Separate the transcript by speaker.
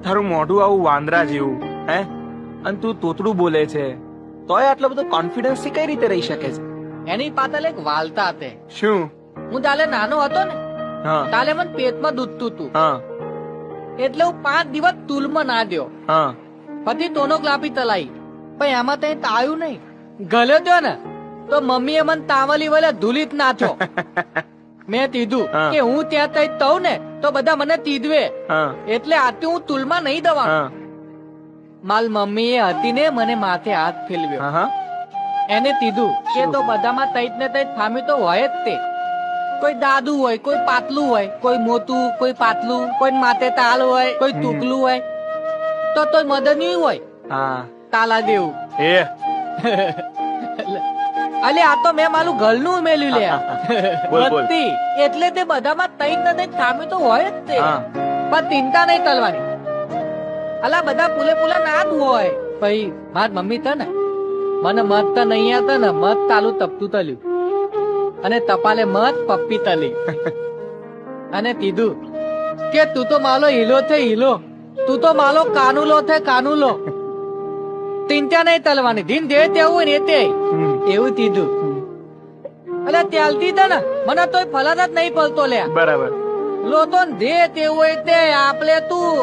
Speaker 1: તારું મોઢું આવું વાંદરા જેવું હે અને તું તોતડું બોલે છે તોય આટલો બધો કોન્ફિડન્સ થી કઈ રીતે રહી શકે છે?
Speaker 2: એની પાછળ એક વાલતા હતી.
Speaker 1: શું?
Speaker 2: હું તાલે નાનો હતો ને
Speaker 1: હા
Speaker 2: તાલે મને પેટમાં દૂધતું હતું
Speaker 1: હા
Speaker 2: એટલે હું 5 દિવસ તુલમાં ના દ્યો.
Speaker 1: હા
Speaker 2: પછી ટોનોગ્રાફી તલાઈ પણ એમાં તો તાયું નહીં. ગલ્યો દ્યો ને તો મમ્મીએ મને તાવલી વલે ધૂલિત નાખ્યો. મેં કીધું
Speaker 1: હા.
Speaker 2: કે હું ત્યાં તઈ તઉ ને તો બધા મને તીધવે
Speaker 1: હા
Speaker 2: એટલે આથી હું તુલમાં નહીં દવાનું.
Speaker 1: હા
Speaker 2: માલ મમ્મી એ હતી ને મને માથે હાથ ફેરવ્યો.
Speaker 1: હા હા
Speaker 2: એને કીધું કે તો બધામાં તઈત ને તઈત ખામી તો હોય જ તે. કોઈ દાદુ હોય, કોઈ પાતલું હોય, કોઈ મોટું, કોઈ પાતલું, કોઈ માથે તાલ હોય, કોઈ ટૂકલું હોય, તો તોય મદની હોય
Speaker 1: હા
Speaker 2: તાલા દેવું.
Speaker 1: એ
Speaker 2: અલે આ તો મેં મારું ઘરનું મેલ્યું લે.
Speaker 1: બોલ, બોલ.
Speaker 2: બત્તી. એટલે તે બધામાં તઈત ને તઈત ખામી તો હોય જ તે.
Speaker 1: હા.
Speaker 2: પણ ચિંતા નહીં કરવાની. અલા બધા પુલે પુલા ના જ હોય. પછી માર મમ્મી તો ને મને મત તો નહીં આવતા ને મત તાલું તપતું તલ્યું અને તપાલે મત પપ્પી તલી અને કીધું કે તું તો માલો હીલો છે હીલો, તું તો માલો કાનુલો છે કાનુલો. ચિંતા નહીં તલવાની ધીન દે તેવું હોય ને તે એવું કીધું. અલે ત્યાલતી હતા ને મને તોય ફલાદ જ નહીં પડતો લે.
Speaker 1: બરાબર.
Speaker 2: લોતો દે તેવું હોય તે આપણે તું